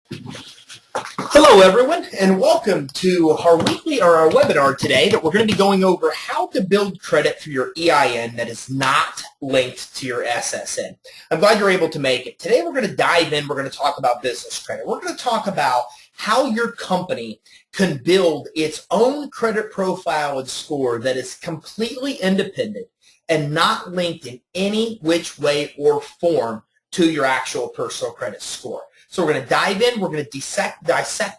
Hello everyone, and welcome to our weekly or our webinar today that we're going to be going over how to build credit for your EIN that is not linked to your SSN. I'm glad you're able to make it. Today we're going to dive in, we're going to talk about business credit. We're going to talk about how your company can build its own credit profile and score that is completely independent and not linked in any which way or form to your actual personal credit score. So we're going to dive in, we're going to dissect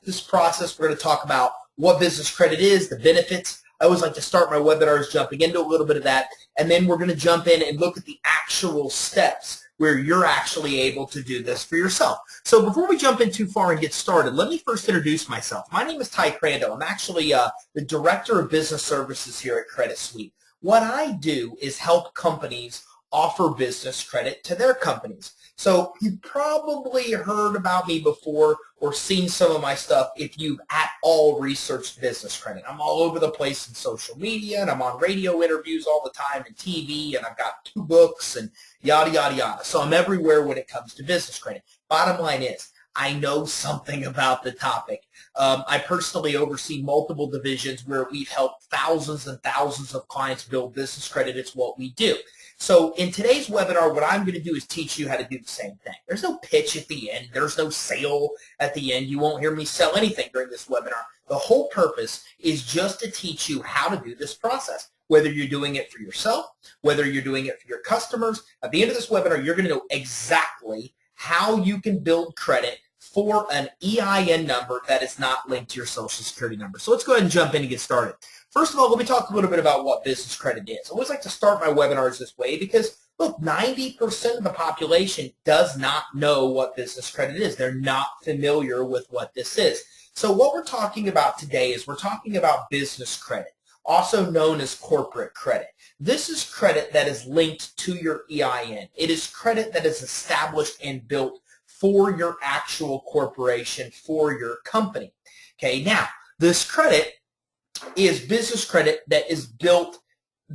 this process, we're going to talk about what business credit is, the benefits. I always like to start my webinars jumping into a little bit of that, and then we're going to jump in and look at the actual steps where you're actually able to do this for yourself. So before we jump in too far and get started, let me first introduce myself. My name is Ty Crandall. I'm actually the Director of Business Services here at CreditSuite. What I do is help companies offer business credit to their companies. So you've probably heard about me before or seen some of my stuff if you've at all researched business credit. I'm all over the place in social media, and I'm on radio interviews all the time and TV, and I've got 2 books and yada, yada, yada. So I'm everywhere when it comes to business credit. Bottom line is, I know something about the topic. I personally oversee multiple divisions where we've helped thousands and thousands of clients build business credit. It's what we do. So in today's webinar, what I'm going to do is teach you how to do the same thing. There's no pitch at the end. There's no sale at the end. You won't hear me sell anything during this webinar. The whole purpose is just to teach you how to do this process, whether you're doing it for yourself, whether you're doing it for your customers. At the end of this webinar, you're going to know exactly how you can build credit for an EIN number that is not linked to your Social Security number. So let's go ahead and jump in and get started. First of all, let me talk a little bit about what business credit is. I always like to start my webinars this way because, look, 90% of the population does not know what business credit is. They're not familiar with what this is. So what we're talking about today is we're talking about business credit, also known as corporate credit. This is credit that is linked to your EIN. It is credit that is established and built for your actual corporation, for your company. Okay, now, this credit is business credit that is built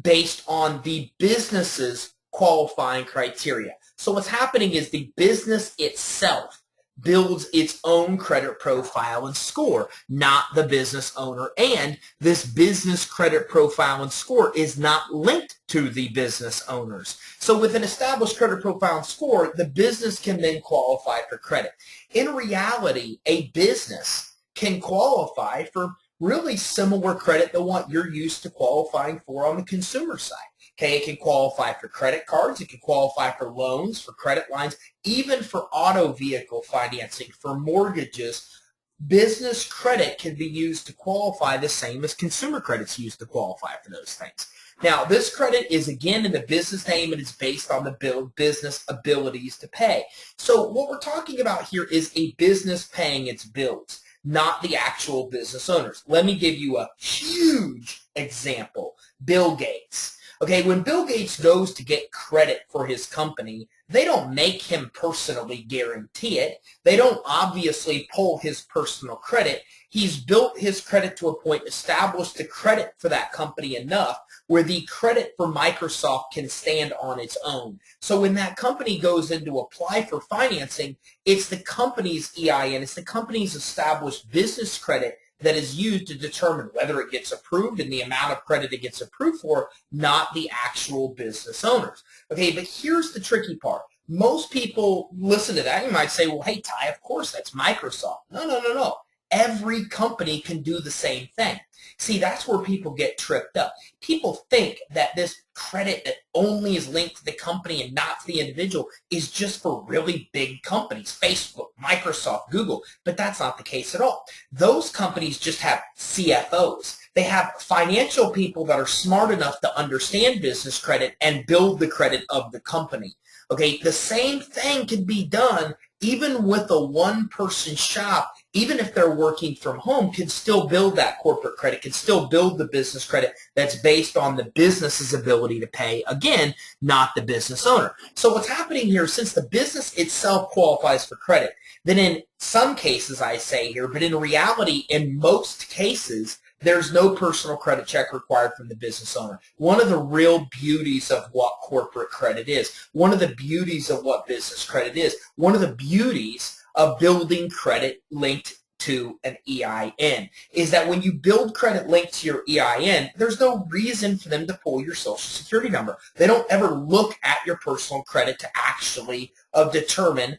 based on the business's qualifying criteria. So what's happening is the business itself builds its own credit profile and score, not the business owner. And this business credit profile and score is not linked to the business owners. So with an established credit profile and score, the business can then qualify for credit. In reality, a business can qualify for really similar credit to what you're used to qualifying for on the consumer side. Okay, it can qualify for credit cards, it can qualify for loans, for credit lines, even for auto vehicle financing, for mortgages. Business credit can be used to qualify the same as consumer credit's used to qualify for those things. Now, this credit is, again, in the business name, and it's based on the business abilities to pay. So what we're talking about here is a business paying its bills, not the actual business owners. Let me give you a huge example. Bill Gates. Okay, when Bill Gates goes to get credit for his company, they don't make him personally guarantee it. They don't obviously pull his personal credit. He's built his credit to a point, established the credit for that company enough where the credit for Microsoft can stand on its own. So when that company goes in to apply for financing, it's the company's EIN, it's the company's established business credit that is used to determine whether it gets approved and the amount of credit it gets approved for, not the actual business owners. Okay, but here's the tricky part. Most people listen to that and might say, well, hey, Ty, of course, that's Microsoft. No. Every company can do the same thing. See, that's where people get tripped up. People think that this credit that only is linked to the company and not to the individual is just for really big companies, Facebook, Microsoft, Google, but that's not the case at all. Those companies just have CFOs. They have financial people that are smart enough to understand business credit and build the credit of the company. Okay, the same thing can be done even with a one-person shop. Even if they're working from home, can still build that corporate credit, can still build the business credit that's based on the business's ability to pay, again, not the business owner. So what's happening here, since the business itself qualifies for credit, then in some cases, I say here, but in reality, in most cases, there's no personal credit check required from the business owner. One of the real beauties of what corporate credit is, one of the beauties of what business credit is, one of the beauties of building credit linked to an EIN is that when you build credit linked to your EIN, there's no reason for them to pull your social security number. They don't ever look at your personal credit to actually determine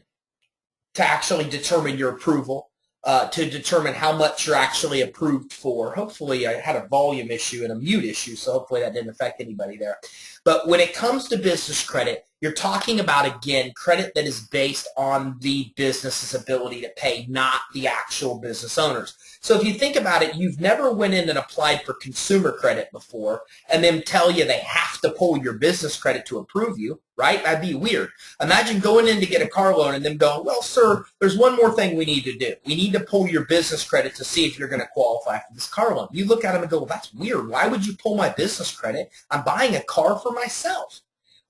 your approval, to determine how much you're actually approved for. Hopefully, I had a volume issue and a mute issue, so hopefully that didn't affect anybody there. But when it comes to business credit, you're talking about, again, credit that is based on the business's ability to pay, not the actual business owners. So if you think about it, you've never went in and applied for consumer credit before and then tell you they have to pull your business credit to approve you, right? That'd be weird. Imagine going in to get a car loan and them going, well, sir, there's one more thing we need to do. We need to pull your business credit to see if you're going to qualify for this car loan. You look at them and go, well, that's weird. Why would you pull my business credit? I'm buying a car for myself.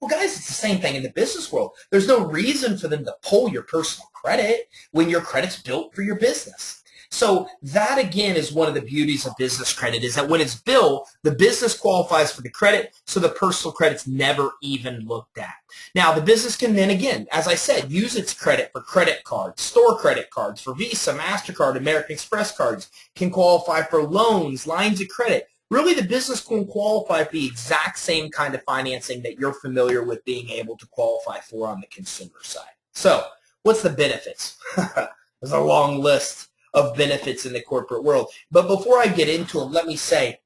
Well, guys, it's the same thing in the business world. There's no reason for them to pull your personal credit when your credit's built for your business. So that, again, is one of the beauties of business credit, is that when it's built, the business qualifies for the credit, so the personal credit's never even looked at. Now, the business can then, again, as I said, use its credit for credit cards, store credit cards, for Visa, MasterCard, American Express cards, can qualify for loans, lines of credit. Really, the business can qualify for the exact same kind of financing that you're familiar with being able to qualify for on the consumer side. So, what's the benefits? There's a long list of benefits in the corporate world. But before I get into them, let me say,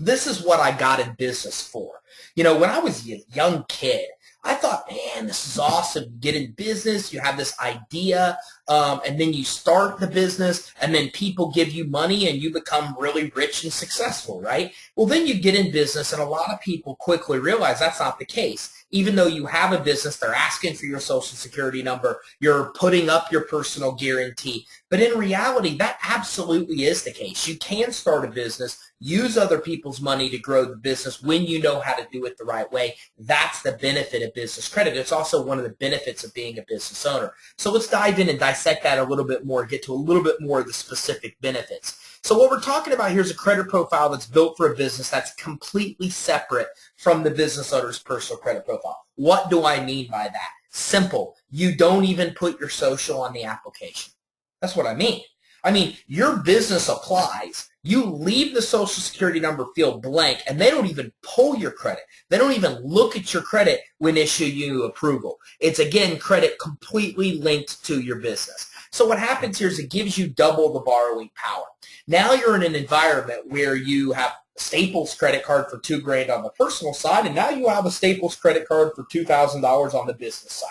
this is what I got in business for. You know, when I was a young kid, I thought, man, this is awesome. You get in business, you have this idea, and then you start the business, and then people give you money, and you become really rich and successful, right? Well, then you get in business, and a lot of people quickly realize that's not the case. Even though you have a business, they're asking for your social security number, you're putting up your personal guarantee. But in reality, that absolutely is the case. You can start a business, use other people's money to grow the business when you know how to do it the right way. That's the benefit of business credit. It's also one of the benefits of being a business owner. So let's dive in and dissect that a little bit more, get to a little bit more of the specific benefits. So what we're talking about here is a credit profile that's built for a business that's completely separate from the business owner's personal credit profile. What do I mean by that? Simple. You don't even put your social on the application. That's what I mean. I mean, your business applies. You leave the social security number field blank, and they don't even pull your credit. They don't even look at your credit when issuing you approval. It's, again, credit completely linked to your business. So what happens here is it gives you double the borrowing power. Now you're in an environment where you have Staples credit card for $2,000 on the personal side, and now you have a Staples credit card for $2,000 on the business side.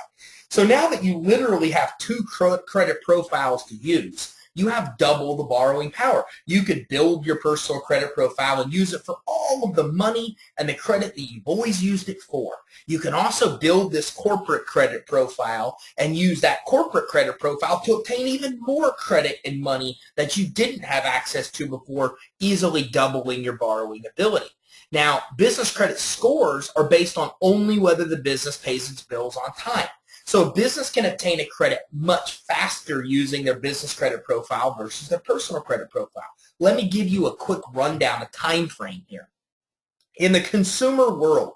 So now that you literally have two credit profiles to use, you have double the borrowing power. You could build your personal credit profile and use it for all of the money and the credit that you've always used it for. You can also build this corporate credit profile and use that corporate credit profile to obtain even more credit and money that you didn't have access to before, easily doubling your borrowing ability. Now, business credit scores are based on only whether the business pays its bills on time. So a business can obtain a credit much faster using their business credit profile versus their personal credit profile. Let me give you a quick rundown, a time frame here. In the consumer world,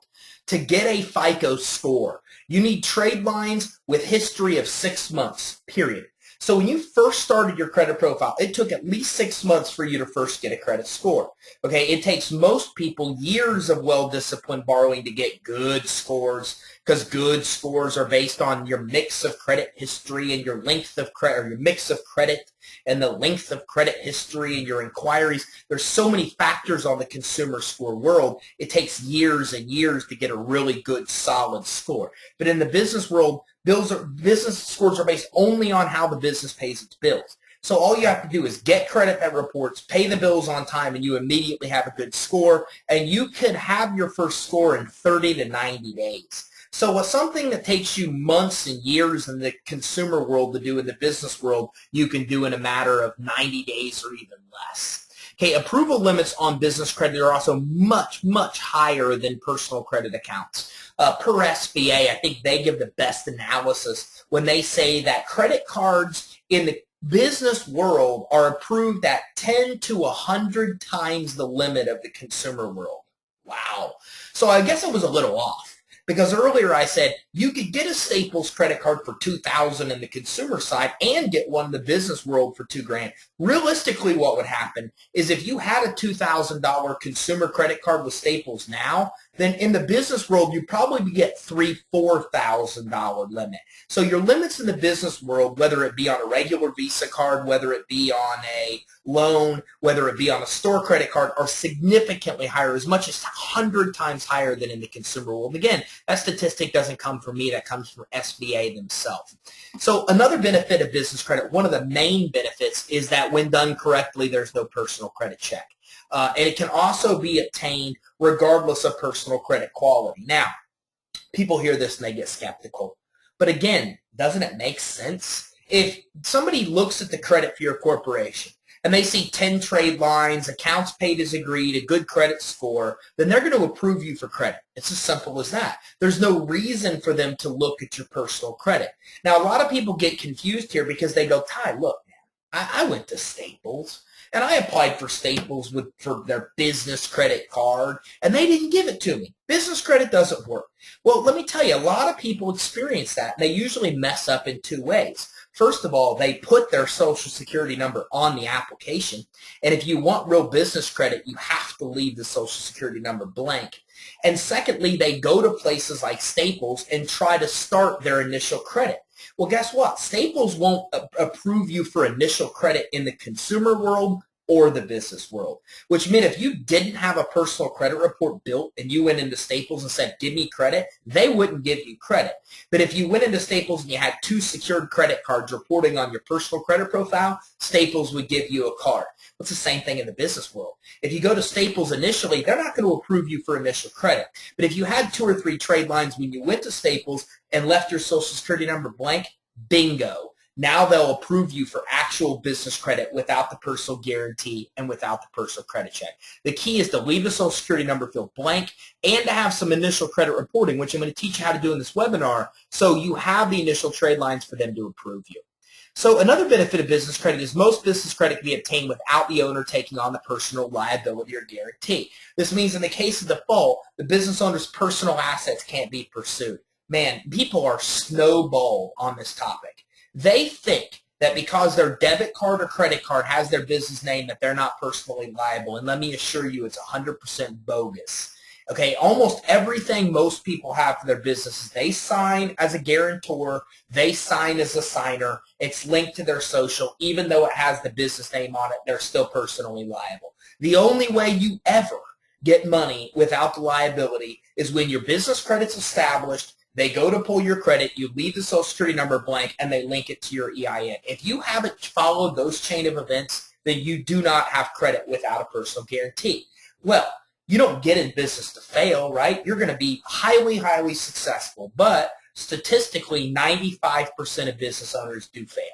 to get a FICO score, you need trade lines with history of 6 months, period. So when you first started your credit profile, it took at least 6 months for you to first get a credit score. Okay, it takes most people years of well-disciplined borrowing to get good scores, because good scores are based on your mix of credit history and your length of credit, or your mix of credit and the length of credit history and your inquiries. There's so many factors on the consumer score world. It takes years and years to get a really good, solid score. But in the business world, business scores are based only on how the business pays its bills. So all you have to do is get credit that reports, pay the bills on time, and you immediately have a good score. And you could have your first score in 30 to 90 days. So something that takes you months and years in the consumer world to do in the business world, you can do in a matter of 90 days or even less. Okay, approval limits on business credit are also much, much higher than personal credit accounts. Per SBA, I think they give the best analysis when they say that credit cards in the business world are approved at 10 to 100 times the limit of the consumer world. Wow. So I guess it was a little off. Because earlier I said you could get a Staples credit card for $2,000 in the consumer side and get one in the business world for $2,000. Realistically, what would happen is if you had a $2,000 consumer credit card with Staples now, then in the business world, you probably get $3,000-$4,000 limit. So your limits in the business world, whether it be on a regular Visa card, whether it be on a loan, whether it be on a store credit card, are significantly higher, as much as 100 times higher than in the consumer world. Again, that statistic doesn't come from me. That comes from SBA themselves. So another benefit of business credit, one of the main benefits, is that when done correctly, there's no personal credit check. And it can also be obtained regardless of personal credit quality. Now, people hear this and they get skeptical. But again, doesn't it make sense? If somebody looks at the credit for your corporation and they see 10 trade lines, accounts paid as agreed, a good credit score, then they're going to approve you for credit. It's as simple as that. There's no reason for them to look at your personal credit. Now, a lot of people get confused here because they go, Ty, look, man, I went to Staples. And I applied for Staples for their business credit card, and they didn't give it to me. Business credit doesn't work. Well, let me tell you, a lot of people experience that. They usually mess up in two ways. First of all, they put their Social Security number on the application, and if you want real business credit, you have to leave the Social Security number blank. And secondly, they go to places like Staples and try to start their initial credit. Well, guess what? Staples won't approve you for initial credit in the consumer world or the business world, which meant if you didn't have a personal credit report built and you went into Staples and said, give me credit, they wouldn't give you credit. But if you went into Staples and you had 2 secured credit cards reporting on your personal credit profile, Staples would give you a card. It's the same thing in the business world. If you go to Staples initially, they're not going to approve you for initial credit. But if you had 2 or 3 trade lines when you went to Staples and left your Social Security number blank, bingo. Now they'll approve you for actual business credit without the personal guarantee and without the personal credit check. The key is to leave the Social Security number filled blank and to have some initial credit reporting, which I'm going to teach you how to do in this webinar, so you have the initial trade lines for them to approve you. So another benefit of business credit is most business credit can be obtained without the owner taking on the personal liability or guarantee. This means in the case of default, the business owner's personal assets can't be pursued. Man, people are snowballed on this topic. They think that because their debit card or credit card has their business name that they're not personally liable. And let me assure you, it's 100% bogus. Okay, almost everything most people have for their businesses, they sign as a guarantor, they sign as a signer, it's linked to their social, even though it has the business name on it, they're still personally liable. The only way you ever get money without the liability is when your business credit's established, they go to pull your credit, you leave the Social Security number blank, and they link it to your EIN. If you haven't followed those chain of events, then you do not have credit without a personal guarantee. Well, you don't get in business to fail, right? You're going to be highly, highly successful. But statistically, 95% of business owners do fail.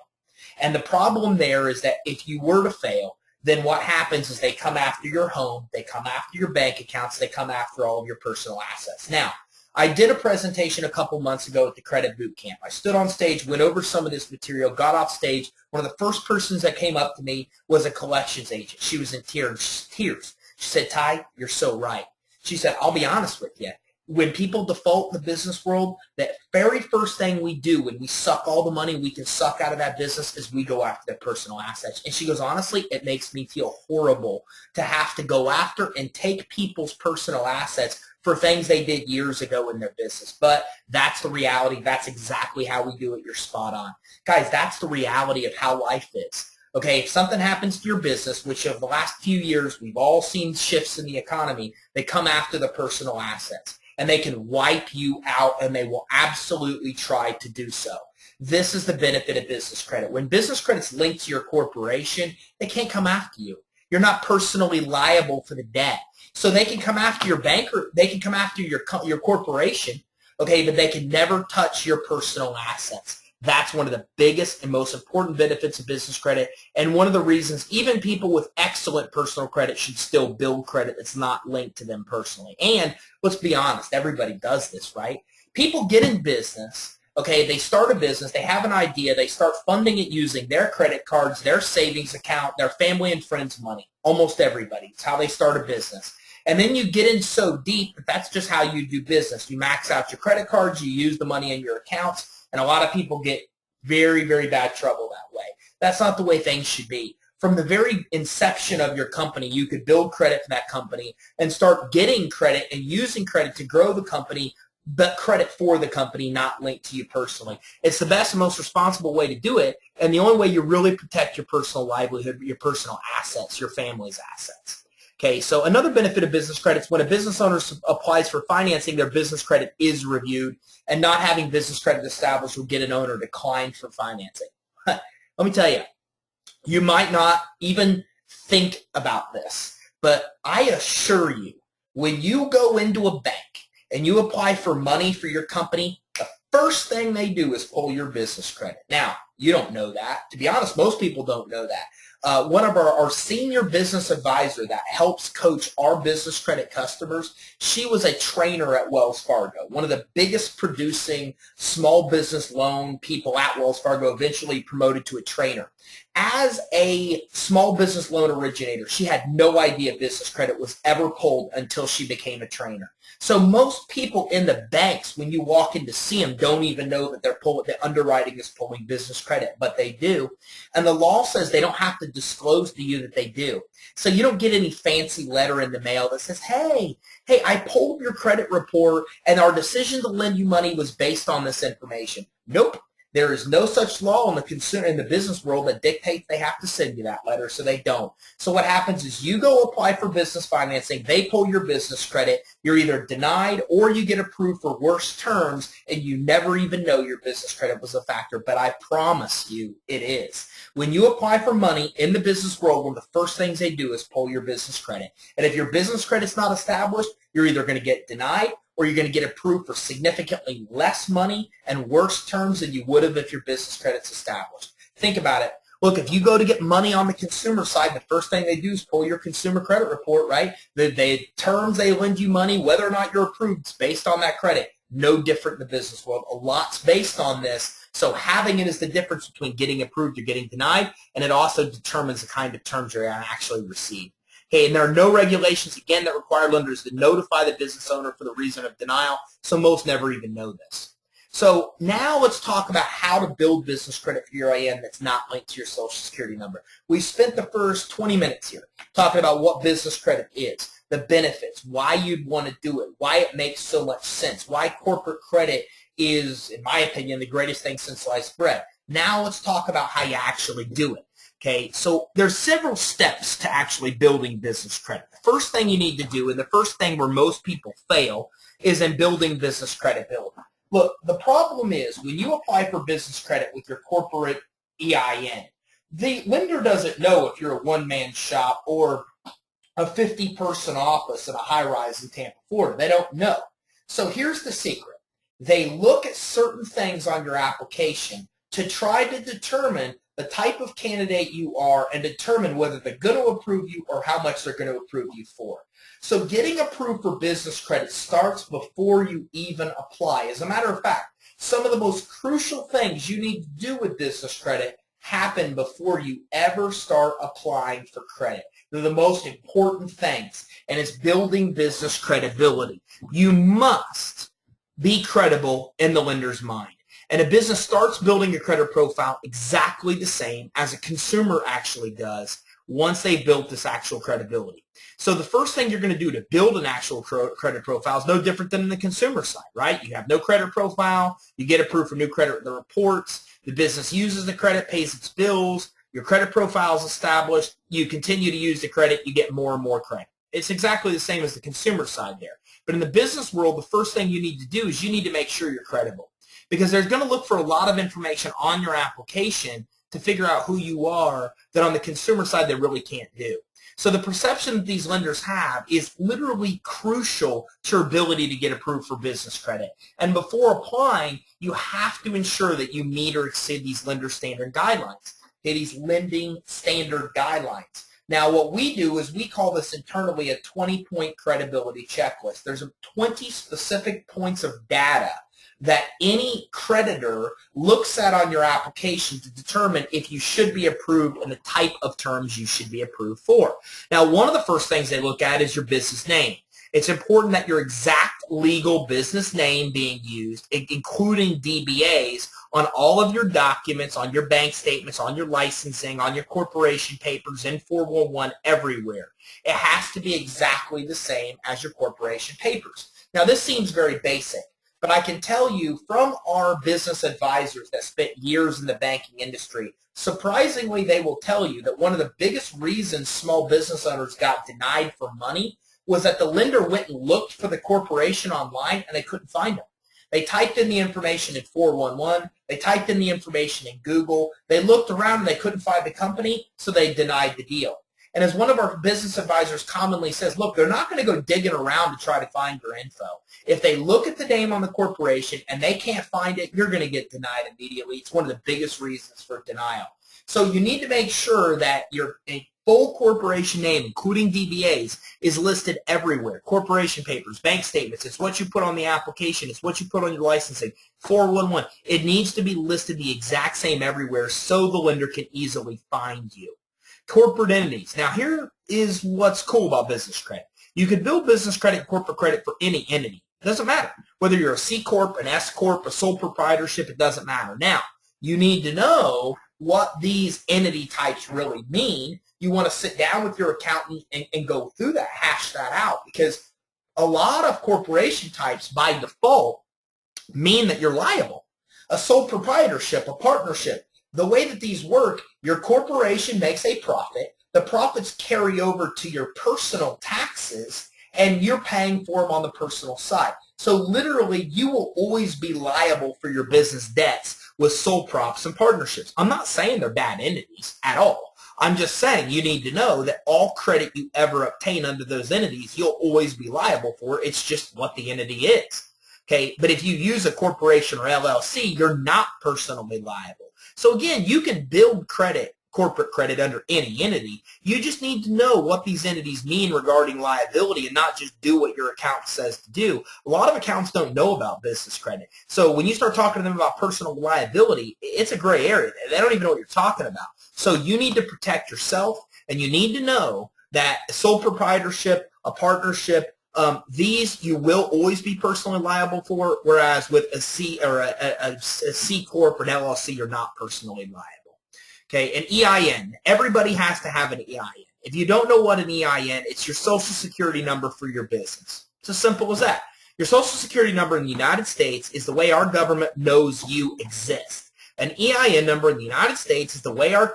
And the problem there is that if you were to fail, then what happens is they come after your home, they come after your bank accounts, they come after all of your personal assets. Now, I did a presentation a couple months ago at the Credit Boot Camp. I stood on stage, went over some of this material, got off stage. One of the first persons that came up to me was a collections agent. She was in tears. She said, Ty, you're so right. She said, I'll be honest with you. When people default in the business world, the very first thing we do when we suck all the money we can suck out of that business is we go after their personal assets. And she goes, honestly, it makes me feel horrible to have to go after and take people's personal assets for things they did years ago in their business. But that's the reality. That's exactly how we do it. You're spot on. Guys, that's the reality of how life is. Okay, if something happens to your business, which over the last few years we've all seen shifts in the economy, they come after the personal assets. And they can wipe you out, and they will absolutely try to do so. This is the benefit of business credit. When business credit's linked to your corporation, they can't come after you. You're not personally liable for the debt. So they can come after your bank, or they can come after your corporation, okay, but they can never touch your personal assets. That's one of the biggest and most important benefits of business credit, and one of the reasons even people with excellent personal credit should still build credit that's not linked to them personally. And let's be honest, everybody does this, right? People get in business, okay, they start a business, they have an idea, they start funding it using their credit cards, their savings account, their family and friends' money. Almost everybody. It's how they start a business. And then you get in so deep that that's just how you do business. You max out your credit cards, you use the money in your accounts, and a lot of people get very, very bad trouble that way. That's not the way things should be. From the very inception of your company, you could build credit for that company and start getting credit and using credit to grow the company, but credit for the company, not linked to you personally. It's the best and most responsible way to do it, and the only way you really protect your personal livelihood, your personal assets, your family's assets. Okay, so another benefit of business credit is when a business owner applies for financing, their business credit is reviewed, and not having business credit established will get an owner declined for financing. Let me tell you, you might not even think about this, but I assure you, when you go into a bank and you apply for money for your company, the first thing they do is pull your business credit. Now, you don't know that. To be honest, most people don't know that. One of our senior business advisor that helps coach our business credit customers, she was a trainer at Wells Fargo, one of the biggest producing small business loan people at Wells Fargo, eventually promoted to a trainer. As a small business loan originator, she had no idea business credit was ever pulled until she became a trainer. So most people in the banks, when you walk in to see them, don't even know that the underwriting is pulling business credit, but they do. And the law says they don't have to disclose to you that they do. So you don't get any fancy letter in the mail that says, hey, I pulled your credit report and our decision to lend you money was based on this information. Nope. There is no such law in the business world that dictates they have to send you that letter, so they don't. So what happens is you go apply for business financing, they pull your business credit, you're either denied or you get approved for worse terms, and you never even know your business credit was a factor, but I promise you it is. When you apply for money in the business world, one of the first things they do is pull your business credit. And if your business credit's not established, you're either going to get denied or you're going to get approved for significantly less money and worse terms than you would have if your business credit's established. Think about it. Look, if you go to get money on the consumer side, the first thing they do is pull your consumer credit report, right? The terms they lend you money, whether or not you're approved, is based on that credit. No different in the business world. A lot's based on this. So having it is the difference between getting approved or getting denied, and it also determines the kind of terms you're going to actually receive. Okay, and there are no regulations, again, that require lenders to notify the business owner for the reason of denial, so most never even know this. So now let's talk about how to build business credit for your EIN that's not linked to your Social Security number. We spent the first 20 minutes here talking about what business credit is, the benefits, why you'd want to do it, why it makes so much sense, why corporate credit is, in my opinion, the greatest thing since sliced bread. Now let's talk about how you actually do it. Okay, so there's several steps to actually building business credit. The first thing you need to do, and the first thing where most people fail, is in building business credibility. Look, the problem is when you apply for business credit with your corporate EIN, the lender doesn't know if you're a one-man shop or a 50-person office in a high-rise in Tampa, Florida. They don't know. So here's the secret. They look at certain things on your application to try to determine the type of candidate you are and determine whether they're going to approve you or how much they're going to approve you for. So getting approved for business credit starts before you even apply. As a matter of fact, some of the most crucial things you need to do with business credit happen before you ever start applying for credit. They're the most important things, and it's building business credibility. You must be credible in the lender's mind. And a business starts building a credit profile exactly the same as a consumer actually does once they've built this actual credibility. So the first thing you're going to do to build an actual credit profile is no different than the consumer side, right? You have no credit profile, you get approved for new credit reports, the business uses the credit, pays its bills, your credit profile is established, you continue to use the credit, you get more and more credit. It's exactly the same as the consumer side there. But in the business world, the first thing you need to do is you need to make sure you're credible, because they're going to look for a lot of information on your application to figure out who you are that on the consumer side they really can't do. So the perception that these lenders have is literally crucial to your ability to get approved for business credit. And before applying, you have to ensure that you meet or exceed these lender standard guidelines, these lending standard guidelines. Now, what we do is we call this internally a 20-point credibility checklist. There's 20 specific points of data that any creditor looks at on your application to determine if you should be approved and the type of terms you should be approved for. Now, one of the first things they look at is your business name. It's important that your exact legal business name being used, including DBAs, on all of your documents, on your bank statements, on your licensing, on your corporation papers, in 411, everywhere. It has to be exactly the same as your corporation papers. Now, this seems very basic, but I can tell you from our business advisors that spent years in the banking industry, surprisingly, they will tell you that one of the biggest reasons small business owners got denied for money was that the lender went and looked for the corporation online and they couldn't find them. They typed in the information in 411. They typed in the information in Google. They looked around and they couldn't find the company, so they denied the deal. And as one of our business advisors commonly says, look, they're not going to go digging around to try to find your info. If they look at the name on the corporation and they can't find it, you're going to get denied immediately. It's one of the biggest reasons for denial. So you need to make sure that your full corporation name, including DBAs, is listed everywhere. Corporation papers, bank statements, it's what you put on the application, it's what you put on your licensing, 411. It needs to be listed the exact same everywhere so the lender can easily find you. Corporate entities. Now, here is what's cool about business credit. You can build business credit, corporate credit for any entity. It doesn't matter. Whether you're a C Corp, an S Corp, a sole proprietorship, it doesn't matter. Now, you need to know what these entity types really mean. You want to sit down with your accountant and go through that, hash that out, because a lot of corporation types by default mean that you're liable. A sole proprietorship, a partnership, the way that these work, your corporation makes a profit, the profits carry over to your personal taxes, and you're paying for them on the personal side. So literally, you will always be liable for your business debts with sole props and partnerships. I'm not saying they're bad entities at all. I'm just saying you need to know that all credit you ever obtain under those entities, you'll always be liable for. It's just what the entity is. Okay, but if you use a corporation or LLC, you're not personally liable. So again, you can build credit, corporate credit, under any entity. You just need to know what these entities mean regarding liability and not just do what your accountant says to do. A lot of accountants don't know about business credit. So when you start talking to them about personal liability, it's a gray area. They don't even know what you're talking about. So you need to protect yourself, and you need to know that a sole proprietorship, a partnership, these you will always be personally liable for, whereas with a C or a C Corp or an LLC, you're not personally liable. Okay, an EIN. Everybody has to have an EIN. If you don't know what an EIN, it's your social security number for your business. It's as simple as that. Your social security number in the United States is the way our government knows you exist. An EIN number in the United States is the way our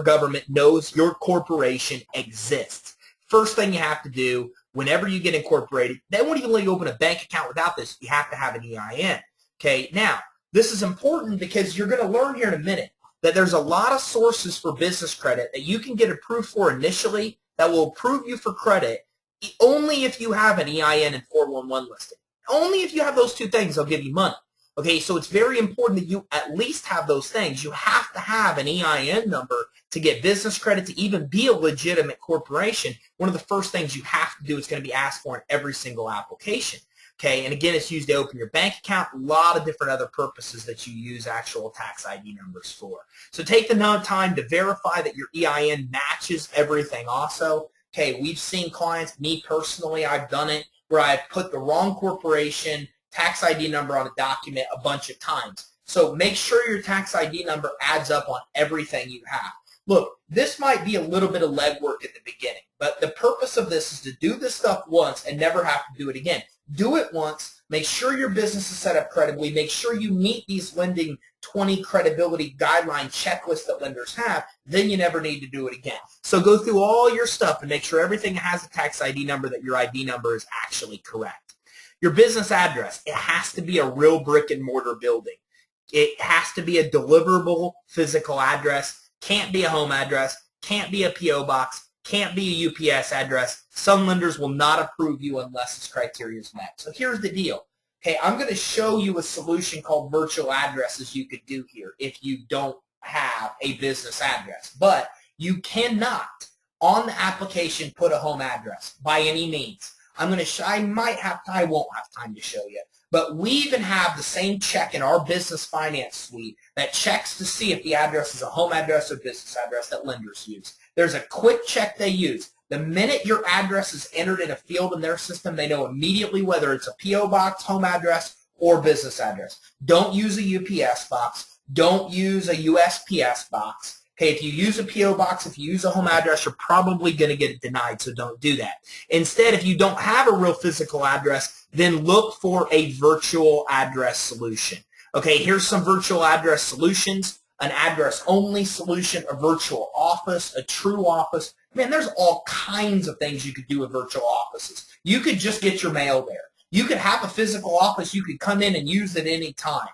government knows your corporation exists. First thing you have to do whenever you get incorporated, they won't even let you open a bank account without this. You have to have an EIN. Okay, now, this is important because you're going to learn here in a minute that there's a lot of sources for business credit that you can get approved for initially that will approve you for credit only if you have an EIN and 411 listed. Only if you have those two things, they'll give you money. Okay, so it's very important that you at least have those things. You have to have an EIN number to get business credit to even be a legitimate corporation. One of the first things you have to do is going to be asked for in every single application. Okay, and again, it's used to open your bank account, a lot of different other purposes that you use actual tax ID numbers for. So take the time to verify that your EIN matches everything also. Okay, we've seen clients, me personally, I've done it, where I've put the wrong corporation tax ID number on a document a bunch of times. So make sure your tax ID number adds up on everything you have. Look, this might be a little bit of legwork at the beginning, but the purpose of this is to do this stuff once and never have to do it again. Do it once, make sure your business is set up credibly, make sure you meet these lending 20 credibility guideline checklists that lenders have, then you never need to do it again. So go through all your stuff and make sure everything has a tax ID number, that your ID number is actually correct. Your business address, it has to be a real brick and mortar building. It has to be a deliverable physical address. Can't be a home address, can't be a P.O. box, can't be a UPS address. Some lenders will not approve you unless this criteria is met. So here's the deal. Okay, I'm going to show you a solution called virtual addresses you could do here if you don't have a business address. But you cannot, on the application, put a home address by any means. I won't have time to show you, But we even have the same check in our business finance suite that checks to see if the address is a home address or business address that lenders use. There's a quick check they use. The minute your address is entered in a field in their system, they know immediately whether it's a P.O. box, home address, or business address. Don't use a UPS box. Don't use a USPS box. Okay, if you use a P.O. box, if you use a home address, you're probably going to get it denied, so don't do that. Instead, if you don't have a real physical address, then look for a virtual address solution. Okay, here's some virtual address solutions: an address-only solution, a virtual office, a true office. Man, there's all kinds of things you could do with virtual offices. You could just get your mail there. You could have a physical office. You could come in and use it any time.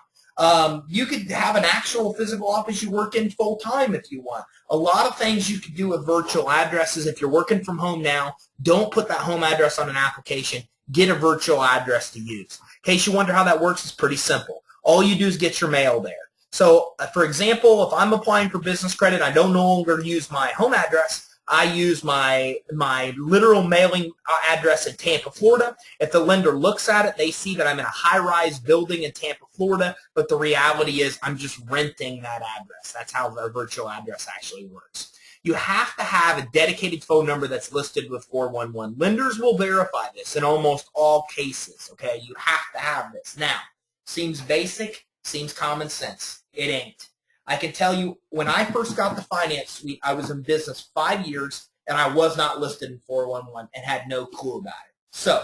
You could have an actual physical office you work in full-time if you want. A lot of things you could do with virtual addresses. If you're working from home now, don't put that home address on an application. Get a virtual address to use. In case you wonder how that works, it's pretty simple. All you do is get your mail there. So, for example, if I'm applying for business credit, I don't no longer use my home address. I use my literal mailing address in Tampa, Florida. If the lender looks at it, they see that I'm in a high-rise building in Tampa, Florida, but the reality is I'm just renting that address. That's how our virtual address actually works. You have to have a dedicated phone number that's listed with 411. Lenders will verify this in almost all cases, okay? You have to have this. Now, seems basic, seems common sense. It ain't. I can tell you, when I first got the finance suite, I was in business 5 years, and I was not listed in 411 and had no clue about it. So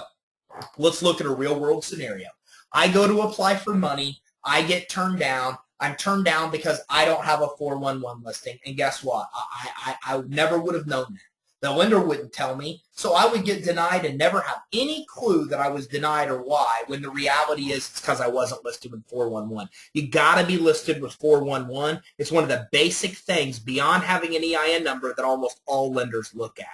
let's look at a real-world scenario. I go to apply for money. I get turned down. I'm turned down because I don't have a 411 listing, and guess what? I never would have known that. The lender wouldn't tell me, so I would get denied and never have any clue that I was denied or why, when the reality is it's because I wasn't listed with 411. You got to be listed with 411. It's one of the basic things beyond having an EIN number that almost all lenders look at.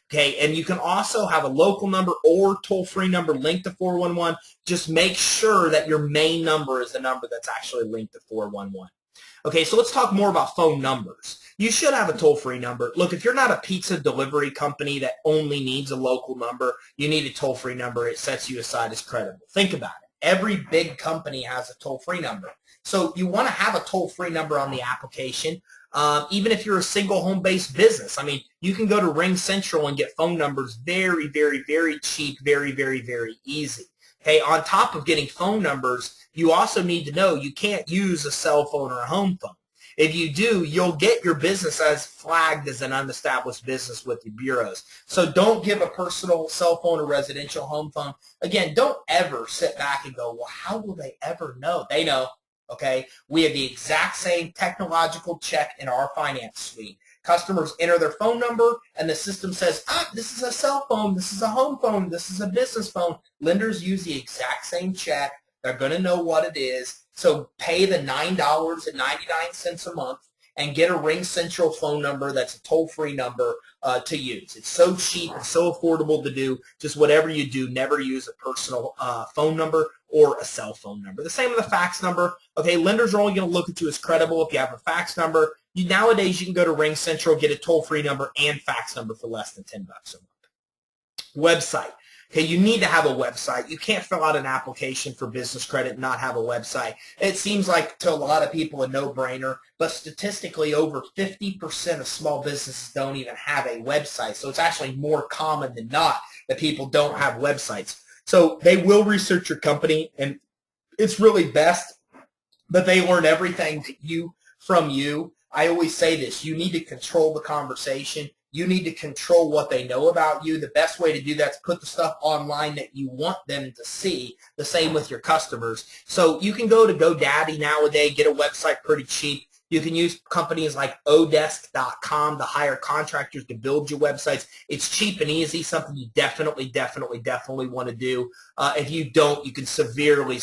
Okay, and you can also have a local number or toll-free number linked to 411. Just make sure that your main number is the number that's actually linked to 411. Okay, so let's talk more about phone numbers. You should have a toll-free number. Look, if you're not a pizza delivery company that only needs a local number, you need a toll-free number. It sets you aside as credible. Think about it. Every big company has a toll-free number. So you want to have a toll-free number on the application, even if you're a single home-based business. I mean, you can go to Ring Central and get phone numbers very, very, very cheap, very, very, very easy. Okay, on top of getting phone numbers, you also need to know you can't use a cell phone or a home phone. If you do, you'll get your business as flagged as an unestablished business with the bureaus. So don't give a personal cell phone or residential home phone. Again, don't ever sit back and go, well, how will they ever know? They know, okay? We have the exact same technological check in our finance suite. Customers enter their phone number, and the system says, this is a cell phone, this is a home phone, this is a business phone. Lenders use the exact same check. They're going to know what it is. So pay the $9.99 a month and get a Ring Central phone number that's a toll-free number to use. It's so cheap and so affordable to do. Just whatever you do, never use a personal phone number or a cell phone number. The same with a fax number. Okay, lenders are only going to look at you as credible if you have a fax number. Nowadays, you can go to Ring Central, get a toll-free number and fax number for less than $10 a month. Website. Okay, you need to have a website. You can't fill out an application for business credit and not have a website. It seems like to a lot of people a no-brainer, but statistically over 50% of small businesses don't even have a website. So it's actually more common than not that people don't have websites. So they will research your company, and it's really best that they learn everything from you. I always say this: you need to control the conversation. You need to control what they know about you. The best way to do that is put the stuff online that you want them to see. The same with your customers. So you can go to GoDaddy nowadays, get a website pretty cheap. You can use companies like odesk.com to hire contractors to build your websites. It's cheap and easy, something you definitely want to do. If you don't, you can severely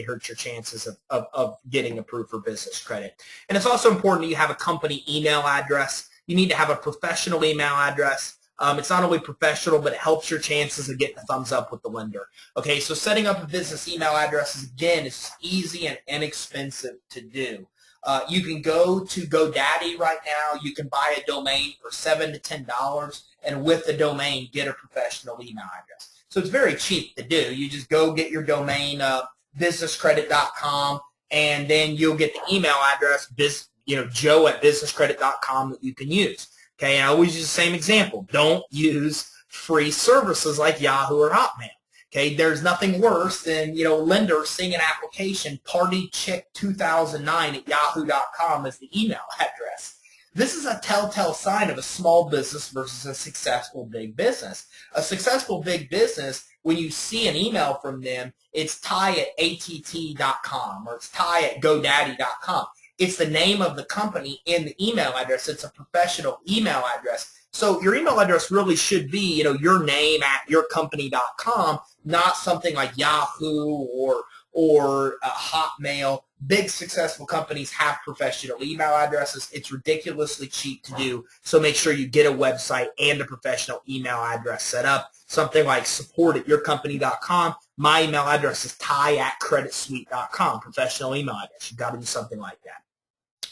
hurt your chances of getting approved for business credit. And it's also important that you have a company email address. You need to have a professional email address. It's not only professional, but it helps your chances of getting a thumbs up with the lender. Okay, so setting up a business email address is, again, it's easy and inexpensive to do. You can go to GoDaddy right now. You can buy a domain for $7 to $10, and with the domain, get a professional email address. So it's very cheap to do. You just go get your domain businesscredit.com, and then you'll get the email address, joe@businesscredit.com, that you can use. Okay, and I always use the same example. Don't use free services like Yahoo or Hotmail. Okay, there's nothing worse than, lender seeing an application, partychick2009@yahoo.com as the email address. This is a telltale sign of a small business versus a successful big business. A successful big business, when you see an email from them, it's ty@att.com or it's ty@godaddy.com. It's the name of the company in the email address. It's a professional email address. So your email address really should be, your name at yourcompany.com, not something like Yahoo or Hotmail. Big successful companies have professional email addresses. It's ridiculously cheap to do, so make sure you get a website and a professional email address set up. Something like support@yourcompany.com. My email address is ty@creditsuite.com, professional email address. You've got to do something like that.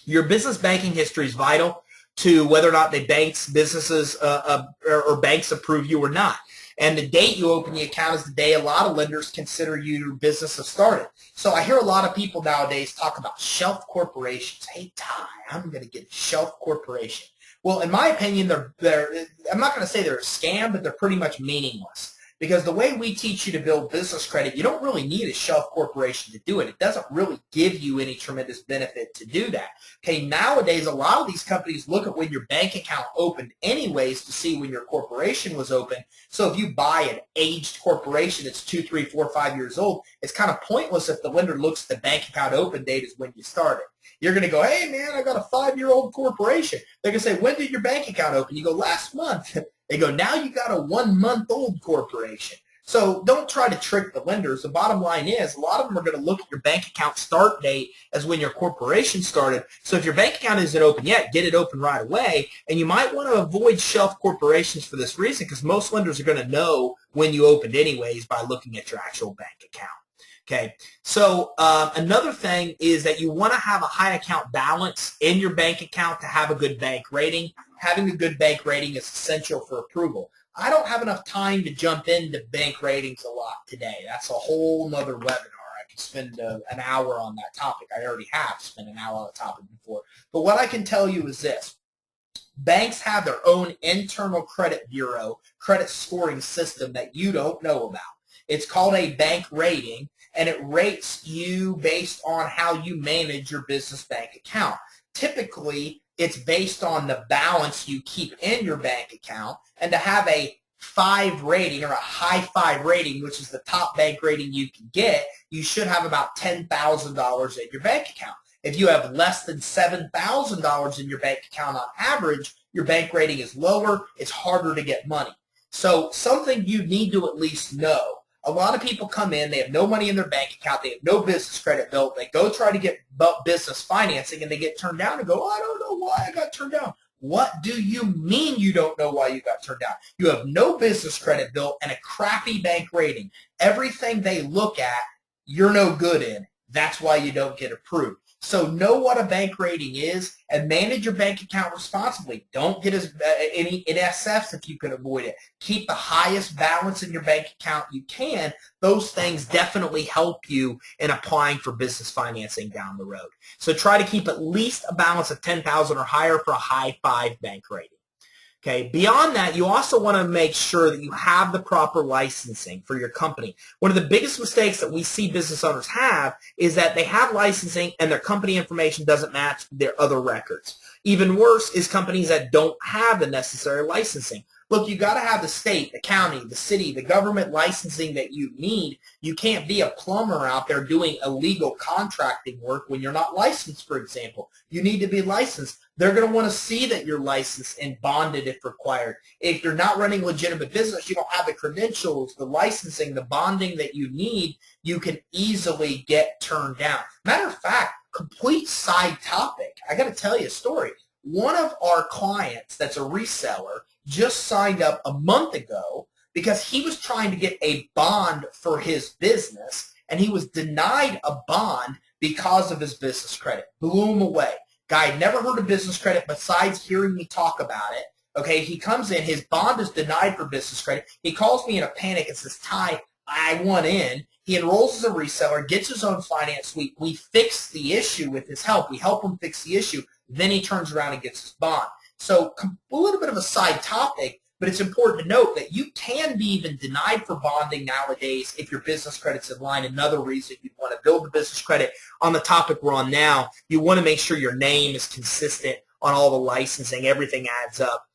Your business banking history is vital to whether or not businesses or banks approve you or not. And the date you open the account is the day a lot of lenders consider your business has started. So I hear a lot of people nowadays talk about shelf corporations. Hey, Ty, I'm going to get a shelf corporation. Well, in my opinion, I'm not going to say they're a scam, but they're pretty much meaningless. Because the way we teach you to build business credit, you don't really need a shelf corporation to do it. It doesn't really give you any tremendous benefit to do that. Okay, nowadays, a lot of these companies look at when your bank account opened anyways to see when your corporation was open. So if you buy an aged corporation that's 2, 3, 4, 5 years old, it's kind of pointless if the lender looks at the bank account open date is when you started. You're going to go, hey, man, I got a 5-year-old corporation. They're going to say, when did your bank account open? You go, last month. They go, now you got a 1-month-old corporation. So don't try to trick the lenders. The bottom line is a lot of them are going to look at your bank account start date as when your corporation started. So if your bank account isn't open yet, get it open right away. And you might want to avoid shelf corporations for this reason, because most lenders are going to know when you opened anyways by looking at your actual bank account. Okay, so another thing is that you want to have a high account balance in your bank account to have a good bank rating. Having a good bank rating is essential for approval. I don't have enough time to jump into bank ratings a lot today. That's a whole nother webinar. I could spend an hour on that topic. I already have spent an hour on the topic before. But what I can tell you is this. Banks have their own internal credit bureau, credit scoring system that you don't know about. It's called a bank rating, and it rates you based on how you manage your business bank account. Typically, it's based on the balance you keep in your bank account, and to have a 5 rating or a high 5 rating, which is the top bank rating you can get, you should have about $10,000 in your bank account. If you have less than $7,000 in your bank account on average, your bank rating is lower, it's harder to get money. So something you need to at least know. A lot of people come in, they have no money in their bank account, they have no business credit built, they go try to get business financing and they get turned down and go, oh, I don't know why I got turned down. What do you mean you don't know why you got turned down? You have no business credit built and a crappy bank rating. Everything they look at, you're no good in. That's why you don't get approved. So know what a bank rating is and manage your bank account responsibly. Don't get any NSFs if you can avoid it. Keep the highest balance in your bank account you can. Those things definitely help you in applying for business financing down the road. So try to keep at least a balance of $10,000 or higher for a high 5 bank rating. Okay. Beyond that, you also want to make sure that you have the proper licensing for your company. One of the biggest mistakes that we see business owners have is that they have licensing and their company information doesn't match their other records. Even worse is companies that don't have the necessary licensing. Look, you got to have the state, the county, the city, the government licensing that you need. You can't be a plumber out there doing illegal contracting work when you're not licensed, for example. You need to be licensed. They're going to want to see that you're licensed and bonded if required. If you're not running legitimate business, you don't have the credentials, the licensing, the bonding that you need, you can easily get turned down. Matter of fact, complete side topic. I got to tell you a story. One of our clients that's a reseller just signed up a month ago because he was trying to get a bond for his business, and he was denied a bond because of his business credit. Blew him away. Guy never heard of business credit besides hearing me talk about it. Okay, he comes in, his bond is denied for business credit. He calls me in a panic and says, Ty, I want in. He enrolls as a reseller, gets his own finance suite. We fix the issue with his help. We help him fix the issue. Then he turns around and gets his bond. So a little bit of a side topic, but it's important to note that you can be even denied for bonding nowadays if your business credit's in line. Another reason you'd want to build the business credit on the topic we're on now, you want to make sure your name is consistent on all the licensing. Everything adds up.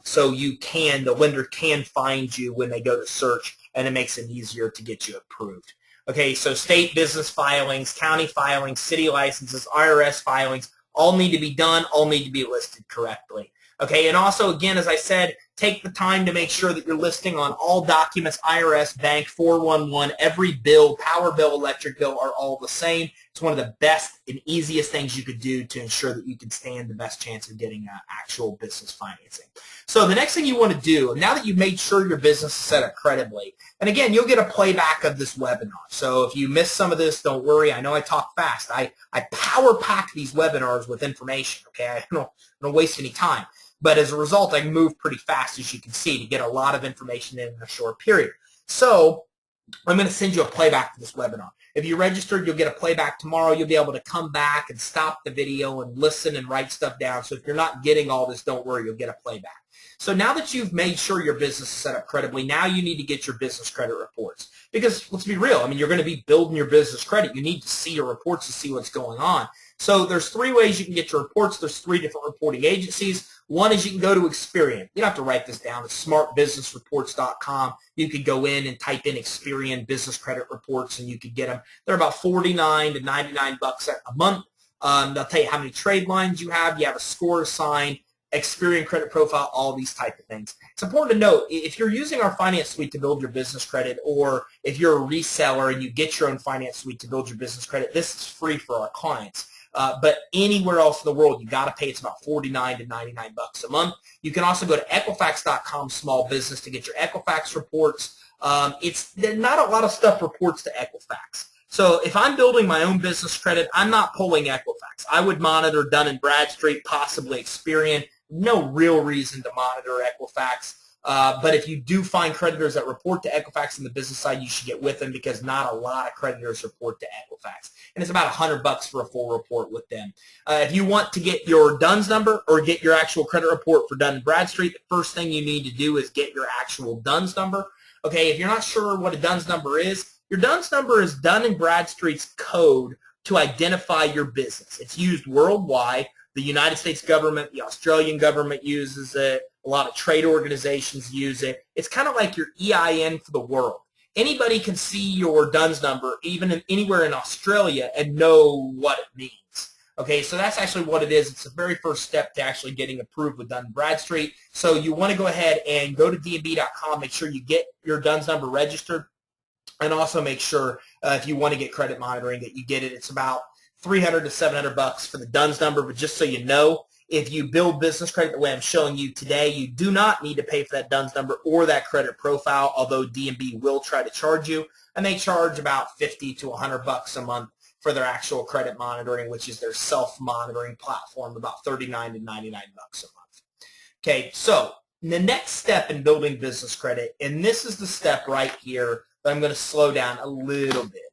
So the lender can find you when they go to search, and it makes it easier to get you approved. Okay, so state business filings, county filings, city licenses, IRS filings, all need to be done, all need to be listed correctly. Okay, and also, again, as I said, take the time to make sure that you're listing on all documents, IRS, bank, 411, every bill, power bill, electric bill are all the same. It's one of the best and easiest things you could do to ensure that you can stand the best chance of getting actual business financing. So the next thing you want to do, now that you've made sure your business is set up credibly, and again, you'll get a playback of this webinar. So if you miss some of this, don't worry. I know I talk fast. I power pack these webinars with information, okay? I don't waste any time. But as a result, I move pretty fast, as you can see, to get a lot of information in a short period. So I'm going to send you a playback to this webinar. If you registered, you'll get a playback tomorrow. You'll be able to come back and stop the video and listen and write stuff down. So if you're not getting all this, don't worry, you'll get a playback. So now that you've made sure your business is set up credibly, now you need to get your business credit reports. Because let's be real, I mean, you're going to be building your business credit. You need to see your reports to see what's going on. So there's 3 ways you can get your reports. There's 3 different reporting agencies. One is you can go to Experian. You don't have to write this down. It's smartbusinessreports.com. You could go in and type in Experian business credit reports, and you could get them. They're about $49 to $99 a month. They'll tell you how many trade lines you have. You have a score assigned, Experian credit profile, all these type of things. It's important to note, if you're using our finance suite to build your business credit, or if you're a reseller and you get your own finance suite to build your business credit, this is free for our clients. But anywhere else in the world, you got to pay. It's about $49 to $99 a month. You can also go to Equifax.com small business to get your Equifax reports. There's not a lot of stuff reports to Equifax. So if I'm building my own business credit, I'm not pulling Equifax. I would monitor Dun & Bradstreet, possibly Experian. No real reason to monitor Equifax. But if you do find creditors that report to Equifax on the business side, you should get with them, because not a lot of creditors report to Equifax. And it's about $100 for a full report with them. If you want to get your DUNS number or get your actual credit report for Dun & Bradstreet, the first thing you need to do is get your actual DUNS number. Okay, if you're not sure what a DUNS number is, your DUNS number is Dun & Bradstreet's code to identify your business. It's used worldwide. The United States government, the Australian government uses it. A lot of trade organizations use it. It's kind of like your EIN for the world. Anybody can see your DUNS number, even anywhere in Australia, and know what it means. Okay, so that's actually what it is. It's the very first step to actually getting approved with Dun & Bradstreet. So you want to go ahead and go to dnb.com, make sure you get your DUNS number registered, and also make sure if you want to get credit monitoring that you get it. It's about $300 to $700 for the DUNS number, but just so you know, if you build business credit the way I'm showing you today, you do not need to pay for that DUNS number or that credit profile, although DNB will try to charge you, and they charge about $50 to $100 a month for their actual credit monitoring, which is their self-monitoring platform, about $39 to $99 a month. Okay, so the next step in building business credit, and this is the step right here, but I'm going to slow down a little bit.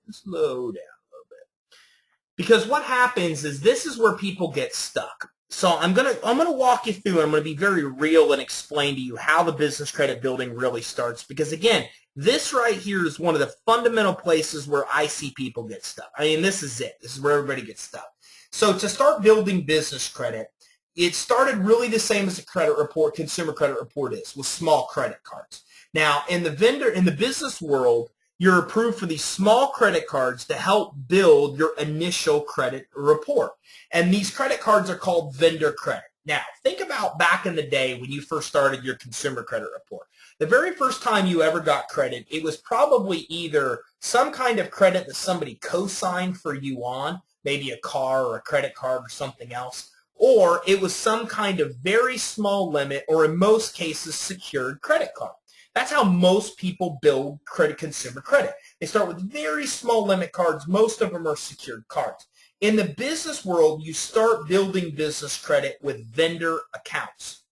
Because what happens is this is where people get stuck. So I'm gonna walk you through, and I'm gonna be very real and explain to you how the business credit building really starts. Because again, this right here is one of the fundamental places where I see people get stuck. I mean, this is it. This is where everybody gets stuck. So to start building business credit, it started really the same as a credit report, consumer credit report is, with small credit cards. Now, in the business world, you're approved for these small credit cards to help build your initial credit report. And these credit cards are called vendor credit. Now, think about back in the day when you first started your consumer credit report. The very first time you ever got credit, it was probably either some kind of credit that somebody co-signed for you on, maybe a car or a credit card or something else, or it was some kind of very small limit, or in most cases, secured credit card. That's how most people build consumer credit. They start with very small limit cards. Most of them are secured cards. In the business world, you start building business credit with vendor accounts.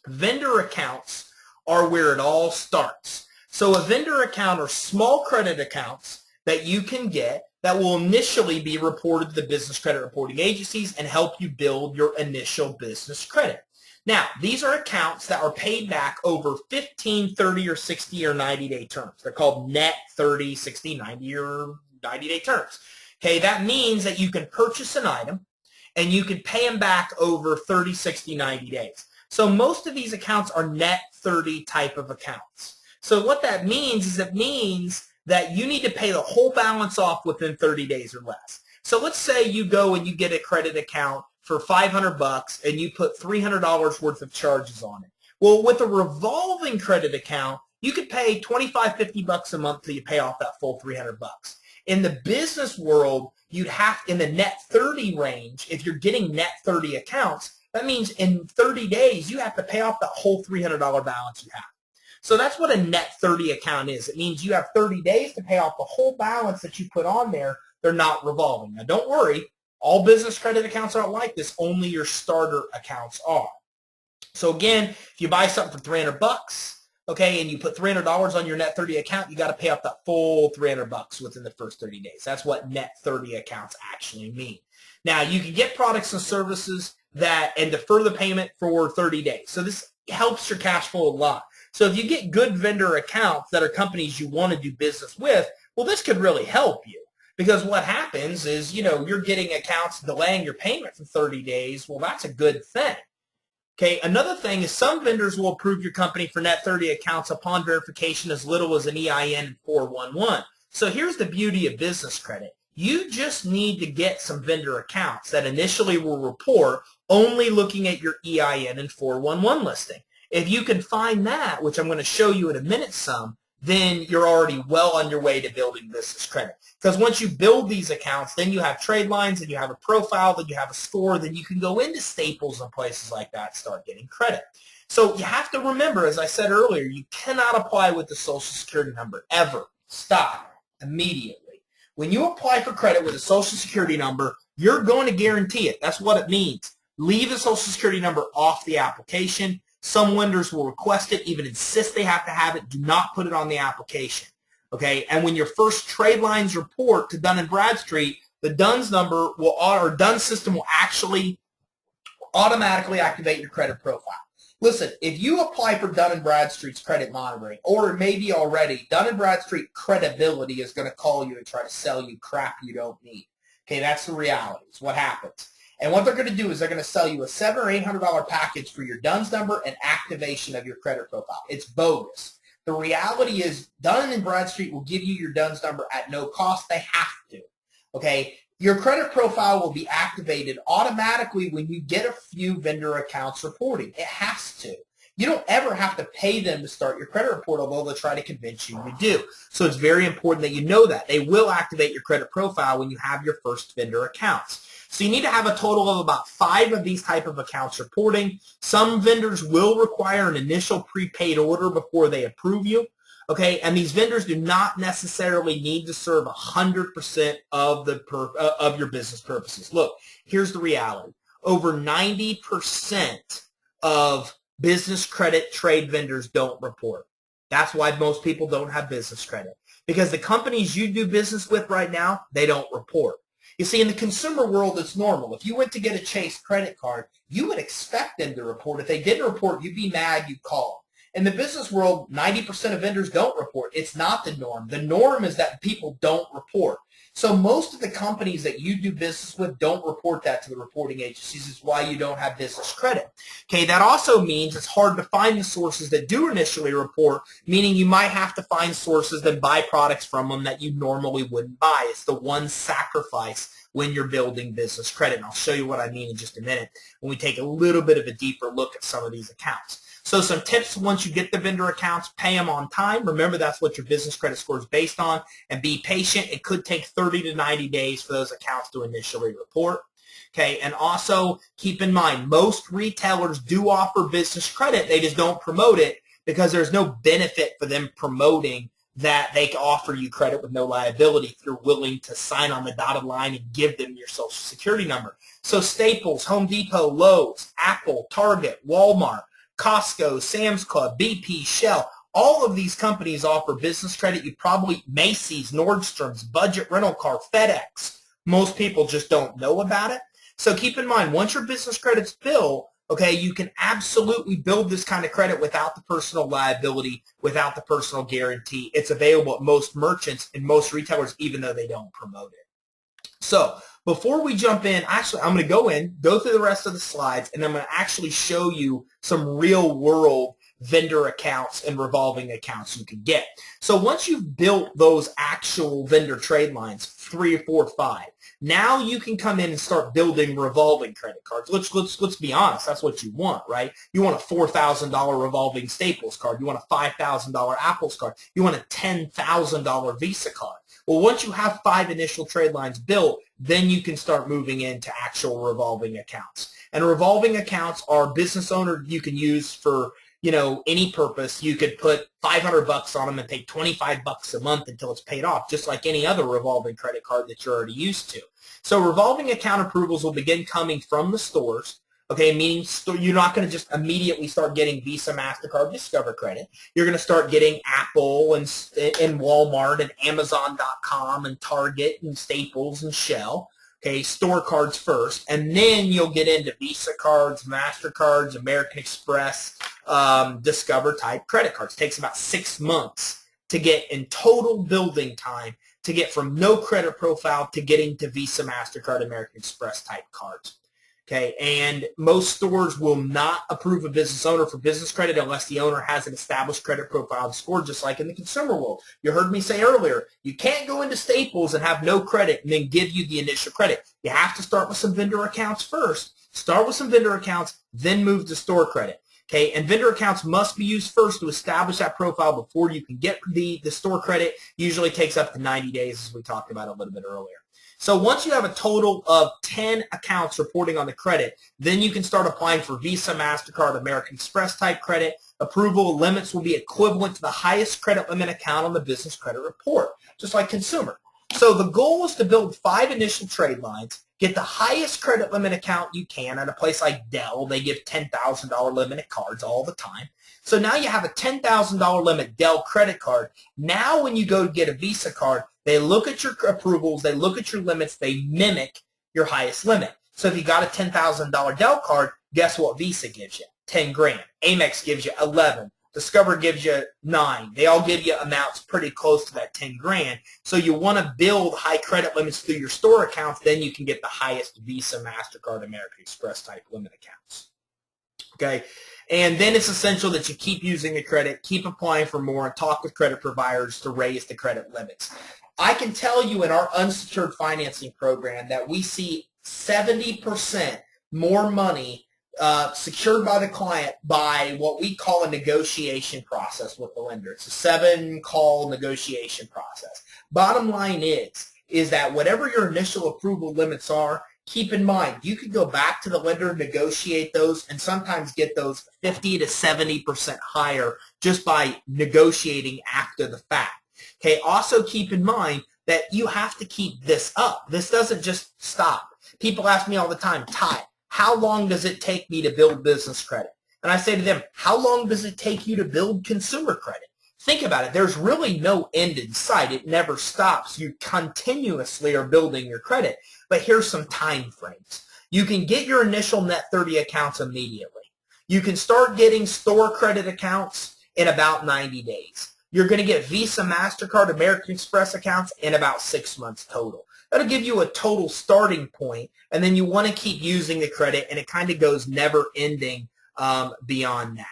Vendor accounts are where it all starts. So a vendor account are small credit accounts that you can get that will initially be reported to the business credit reporting agencies and help you build your initial business credit. Now, these are accounts that are paid back over 15, 30, or 60 or 90-day terms. They're called net 30, 60, 90, or 90-day terms. Okay, that means that you can purchase an item and you can pay them back over 30, 60, 90 days. So most of these accounts are net 30 type of accounts. So what that means is it means that you need to pay the whole balance off within 30 days or less. So let's say you go and you get a credit account for $500 and you put $300 worth of charges on it. Well, with a revolving credit account, you could pay $25, $50 a month till you pay off that full $300. In the business world, you'd have, in the net 30 range, if you're getting net 30 accounts, that means in 30 days, you have to pay off that whole $300 balance you have. So that's what a net 30 account is. It means you have 30 days to pay off the whole balance that you put on there. They're not revolving. Now, don't worry. All business credit accounts aren't like this. Only your starter accounts are. So again, if you buy something for $300, okay, and you put $300 on your net 30 account, you got to pay off that full $300 within the first 30 days. That's what net 30 accounts actually mean. Now, you can get products and services and defer the payment for 30 days. So this helps your cash flow a lot. So if you get good vendor accounts that are companies you want to do business with, well, this could really help you. Because what happens is, you're getting accounts delaying your payment for 30 days. Well, that's a good thing. Okay, another thing is some vendors will approve your company for net 30 accounts upon verification as little as an EIN and 411. So here's the beauty of business credit. You just need to get some vendor accounts that initially will report only looking at your EIN and 411 listing. If you can find that, which I'm going to show you in a minute then you're already well on your way to building business credit. Because once you build these accounts, then you have trade lines, and you have a profile, then you have a score, then you can go into Staples and places like that and start getting credit. So you have to remember, as I said earlier, you cannot apply with the Social Security number, ever. Stop immediately. When you apply for credit with a Social Security number, you're going to guarantee it. That's what it means. Leave the Social Security number off the application. Some lenders will request it, even insist they have to have it. Do not put it on the application. Okay, and when your first trade lines report to Dun & Bradstreet, the DUNS number or DUNS system will actually automatically activate your credit profile. Listen, if you apply for Dun & Bradstreet's credit monitoring, or maybe already, Dun & Bradstreet credibility is going to call you and try to sell you crap you don't need. Okay, that's the reality. It's what happens. And what they're going to do is they're going to sell you a $700 or $800 package for your DUNS number and activation of your credit profile. It's bogus. The reality is Dun & Bradstreet will give you your DUNS number at no cost. They have to. Okay? Your credit profile will be activated automatically when you get a few vendor accounts reporting. It has to. You don't ever have to pay them to start your credit report, although they'll try to convince you you do. So it's very important that you know that. They will activate your credit profile when you have your first vendor accounts. So you need to have a total of about 5 of these type of accounts reporting. Some vendors will require an initial prepaid order before they approve you. Okay, and these vendors do not necessarily need to serve 100% of your business purposes. Look, here's the reality. Over 90% of business credit trade vendors don't report. That's why most people don't have business credit. Because the companies you do business with right now, they don't report. You see, in the consumer world, it's normal. If you went to get a Chase credit card, you would expect them to report. If they didn't report, you'd be mad, you'd call them. In the business world, 90% of vendors don't report. It's not the norm. The norm is that people don't report. So most of the companies that you do business with don't report that to the reporting agencies. It's why you don't have business credit. Okay, that also means it's hard to find the sources that do initially report, meaning you might have to find sources that buy products from them that you normally wouldn't buy. It's the one sacrifice when you're building business credit. And I'll show you what I mean in just a minute when we take a little bit of a deeper look at some of these accounts. So some tips: once you get the vendor accounts, pay them on time. Remember, that's what your business credit score is based on. And be patient. It could take 30 to 90 days for those accounts to initially report. Okay, and also keep in mind, most retailers do offer business credit. They just don't promote it because there's no benefit for them promoting that they can offer you credit with no liability if you're willing to sign on the dotted line and give them your Social Security number. So Staples, Home Depot, Lowe's, Apple, Target, Walmart, Costco, Sam's Club, BP, Shell, All of these companies offer business credit. You probably, Macy's, Nordstrom's, Budget Rental Car, FedEx. Most people just don't know about it. So keep in mind, once your business credit's built, okay, you can absolutely build this kind of credit without the personal liability, without the personal guarantee. It's available at most merchants and most retailers, even though they don't promote it. So before we jump in, actually, I'm going to go through the rest of the slides, and I'm going to actually show you some real-world vendor accounts and revolving accounts you can get. So once you've built those actual vendor trade lines, 3, 4, 5, now you can come in and start building revolving credit cards. Let's be honest. That's what you want, right? You want a $4,000 revolving Staples card. You want a $5,000 Apple's card. You want a $10,000 Visa card. Well, once you have 5 initial trade lines built, then you can start moving into actual revolving accounts. And revolving accounts are business owner you can use for any purpose. You could put $500 on them and pay $25 a month until it's paid off, just like any other revolving credit card that you're already used to. So revolving account approvals will begin coming from the stores, okay, meaning you're not going to just immediately start getting Visa, MasterCard, Discover credit. You're going to start getting Apple and Walmart and Amazon.com and Target and Staples and Shell. Okay, store cards first, and then you'll get into Visa cards, MasterCards, American Express, Discover type credit cards. It takes about 6 months to get in total building time to get from no credit profile to getting to Visa, MasterCard, American Express type cards. Okay, and most stores will not approve a business owner for business credit unless the owner has an established credit profile and score, just like in the consumer world. You heard me say earlier, you can't go into Staples and have no credit and then give you the initial credit. You have to start with some vendor accounts first. Start with some vendor accounts, then move to store credit. Okay, and vendor accounts must be used first to establish that profile before you can get the store credit. Usually takes up to 90 days, as we talked about a little bit earlier. So once you have a total of 10 accounts reporting on the credit, then you can start applying for Visa, MasterCard, American Express type credit. Approval limits will be equivalent to the highest credit limit account on the business credit report, just like consumer. So the goal is to build 5 initial trade lines, get the highest credit limit account you can at a place like Dell. They give $10,000 limited cards all the time. So now you have a $10,000 limit Dell credit card. Now when you go to get a Visa card, they look at your approvals, they look at your limits, they mimic your highest limit. So if you got a $10,000 Dell card, guess what Visa gives you? 10 grand. Amex gives you 11. Discover gives you 9. They all give you amounts pretty close to that 10 grand. So you want to build high credit limits through your store accounts, then you can get the highest Visa, MasterCard, American Express type limit accounts. Okay? And then it's essential that you keep using the credit, keep applying for more, and talk with credit providers to raise the credit limits. I can tell you in our unsecured financing program that we see 70% more money secured by the client by what we call a negotiation process with the lender. It's a 7-call negotiation process. Bottom line is that whatever your initial approval limits are, keep in mind, you could go back to the lender, negotiate those, and sometimes get those 50 to 70% higher just by negotiating after the fact. Okay, also keep in mind that you have to keep this up. This doesn't just stop. People ask me all the time, Ty, how long does it take me to build business credit? And I say to them, how long does it take you to build consumer credit? Think about it. There's really no end in sight. It never stops. You continuously are building your credit. But here's some time frames. You can get your initial net 30 accounts immediately. You can start getting store credit accounts in about 90 days. You're going to get Visa, MasterCard, American Express accounts in about 6 months total. That'll give you a total starting point, and then you want to keep using the credit, and it kind of goes never ending beyond that.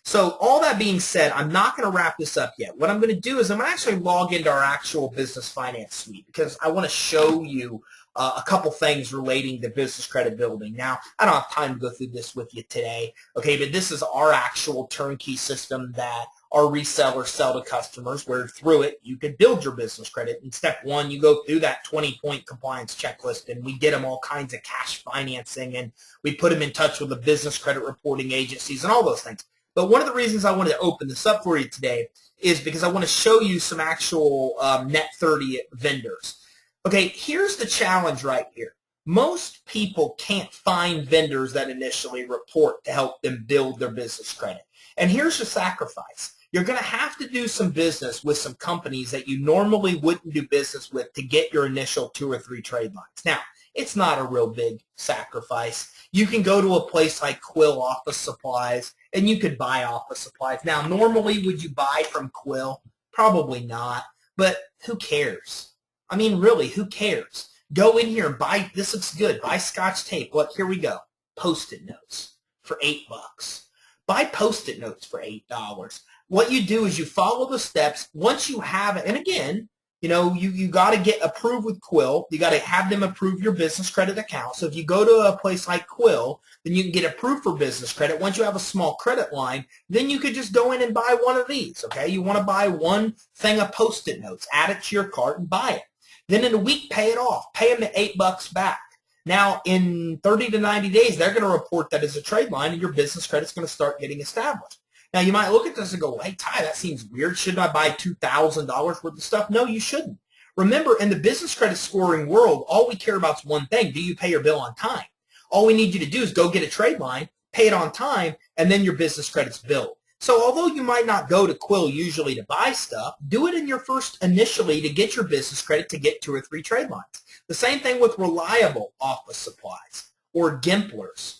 So all that being said, I'm not going to wrap this up yet. What I'm going to do is I'm going to actually log into our actual business finance suite because I want to show you a couple things relating to business credit building. Now, I don't have time to go through this with you today, okay, but this is our actual turnkey system that our resellers sell to customers, where through it you could build your business credit. In step 1, you go through that 20-point compliance checklist, and we get them all kinds of cash financing, and we put them in touch with the business credit reporting agencies and all those things. But one of the reasons I wanted to open this up for you today is because I want to show you some actual net 30 vendors. Okay, here's the challenge right here. Most people can't find vendors that initially report to help them build their business credit. And here's the sacrifice. you're going to have to do some business with some companies that you normally wouldn't do business with to get your initial 2 or 3 trade lines. Now, it's not a real big sacrifice. You can go to a place like Quill Office Supplies, and you could buy office supplies. Now, normally, would you buy from Quill? Probably not, but who cares? I mean, really, who cares? Go in here and buy, this looks good, buy Scotch tape. Look, here we go, Post-it notes for $8. Buy Post-it notes for $8. What you do is you follow the steps. Once you have it, and again, you know, you got to get approved with Quill. You got to have them approve your business credit account. So if you go to a place like Quill, then you can get approved for business credit. Once you have a small credit line, then you could just go in and buy one of these, okay? You want to buy one thing of Post-it notes, add it to your cart and buy it. Then in a week, pay it off. Pay them the $8 back. Now, in 30 to 90 days, they're going to report that as a trade line, and your business credit's going to start getting established. Now, you might look at this and go, hey, Ty, that seems weird. Shouldn't I buy $2,000 worth of stuff? No, you shouldn't. Remember, in the business credit scoring world, all we care about is one thing. Do you pay your bill on time? All we need you to do is go get a trade line, pay it on time, and then your business credit's billed. So although you might not go to Quill usually to buy stuff, do it in your first initially to get your business credit to get 2 or 3 trade lines. The same thing with reliable office supplies or Gimplers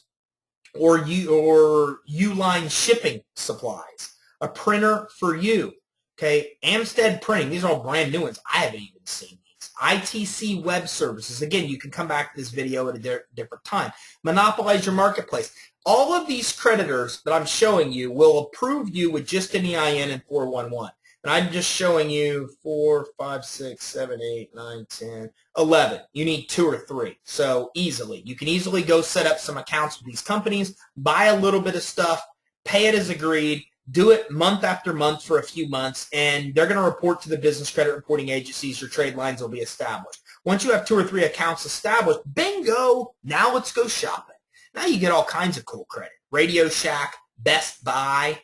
or Uline shipping supplies, a printer for you, okay? Amstead Printing, these are all brand new ones. I haven't even seen these. ITC Web Services, again, you can come back to this video at a different time. Monopolize Your Marketplace. All of these creditors that I'm showing you will approve you with just an EIN and 411. And I'm just showing you 4, 5, 6, 7, 8, 9, 10, 11. You need 2 or 3. So easily. You can easily go set up some accounts with these companies, buy a little bit of stuff, pay it as agreed, do it month after month for a few months, and they're going to report to the business credit reporting agencies. Your trade lines will be established. Once you have 2 or 3 accounts established, bingo, now let's go shopping. Now you get all kinds of cool credit. Radio Shack, Best Buy,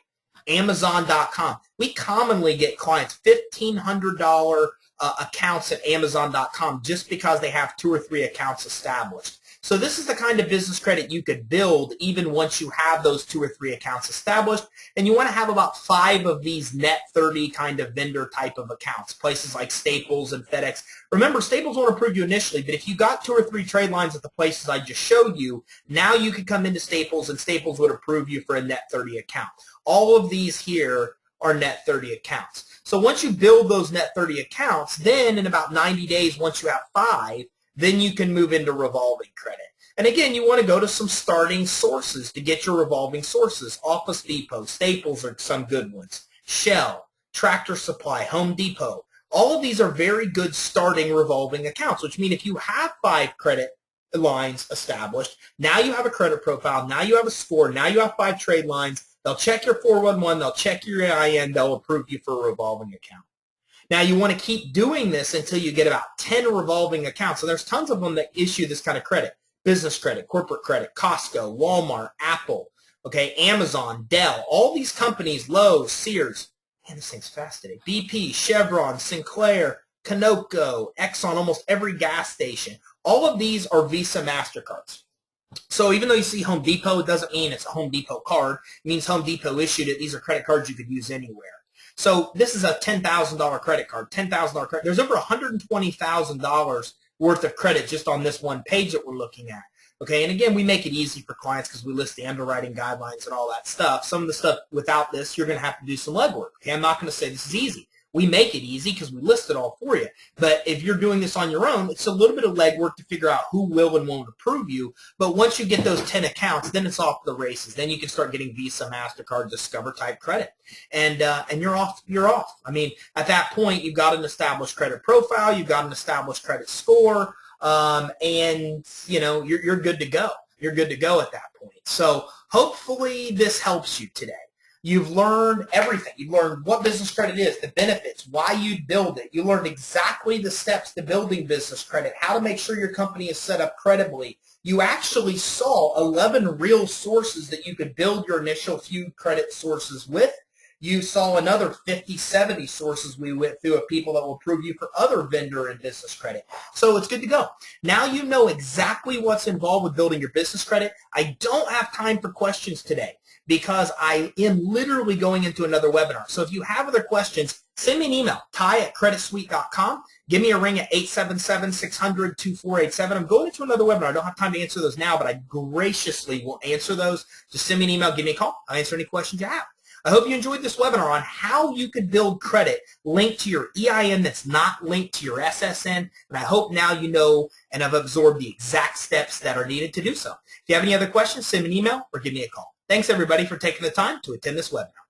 Amazon.com. We commonly get clients $1,500 accounts at Amazon.com just because they have 2 or 3 accounts established. So this is the kind of business credit you could build even once you have those 2 or 3 accounts established. And you want to have about 5 of these net 30 kind of vendor type of accounts, places like Staples and FedEx. Remember, Staples won't approve you initially, but if you got 2 or 3 trade lines at the places I just showed you, now you could come into Staples and Staples would approve you for a net 30 account. All of these here are net 30 accounts. So once you build those net 30 accounts, then in about 90 days, once you have 5, then you can move into revolving credit. And again, you want to go to some starting sources to get your revolving sources. Office Depot, Staples are some good ones. Shell, Tractor Supply, Home Depot. All of these are very good starting revolving accounts, which mean if you have 5 credit lines established, now you have a credit profile, now you have a score, now you have 5 trade lines. They'll check your 411, they'll check your EIN, they'll approve you for a revolving account. Now, you want to keep doing this until you get about 10 revolving accounts. And there's tons of them that issue this kind of credit. Business credit, corporate credit, Costco, Walmart, Apple, okay, Amazon, Dell, all these companies, Lowe's, Sears. Man, this thing's fast today. BP, Chevron, Sinclair, Conoco, Exxon, almost every gas station. All of these are Visa MasterCards. So even though you see Home Depot, it doesn't mean it's a Home Depot card. It means Home Depot issued it. These are credit cards you could use anywhere. So this is a $10,000 credit card, $10,000 credit. There's over $120,000 worth of credit just on this one page that we're looking at. Okay, and again, we make it easy for clients because we list the underwriting guidelines and all that stuff. Some of the stuff without this, you're going to have to do some legwork. Okay, I'm not going to say this is easy. We make it easy because we list it all for you. But if you're doing this on your own, it's a little bit of legwork to figure out who will and won't approve you. But once you get those 10 accounts, then it's off the races. Then you can start getting Visa, MasterCard, Discover type credit. And you're off. You're off. I mean, at that point, you've got an established credit profile. You've got an established credit score. And, you know, you're good to go. You're good to go at that point. So hopefully this helps you today. You've learned everything. You've learned what business credit is, the benefits, why you build it. You learned exactly the steps to building business credit, how to make sure your company is set up credibly. You actually saw 11 real sources that you could build your initial few credit sources with. You saw another 50, 70 sources we went through of people that will approve you for other vendor and business credit. So it's good to go. Now you know exactly what's involved with building your business credit. I don't have time for questions today. because I am literally going into another webinar. So if you have other questions, send me an email, ty@creditsuite.com. Give me a ring at 877-600-2487. I'm going into another webinar. I don't have time to answer those now, but I graciously will answer those. Just send me an email, give me a call. I'll answer any questions you have. I hope you enjoyed this webinar on how you could build credit linked to your EIN that's not linked to your SSN, and I hope now you know and have absorbed the exact steps that are needed to do so. If you have any other questions, send me an email or give me a call. Thanks, everybody, for taking the time to attend this webinar.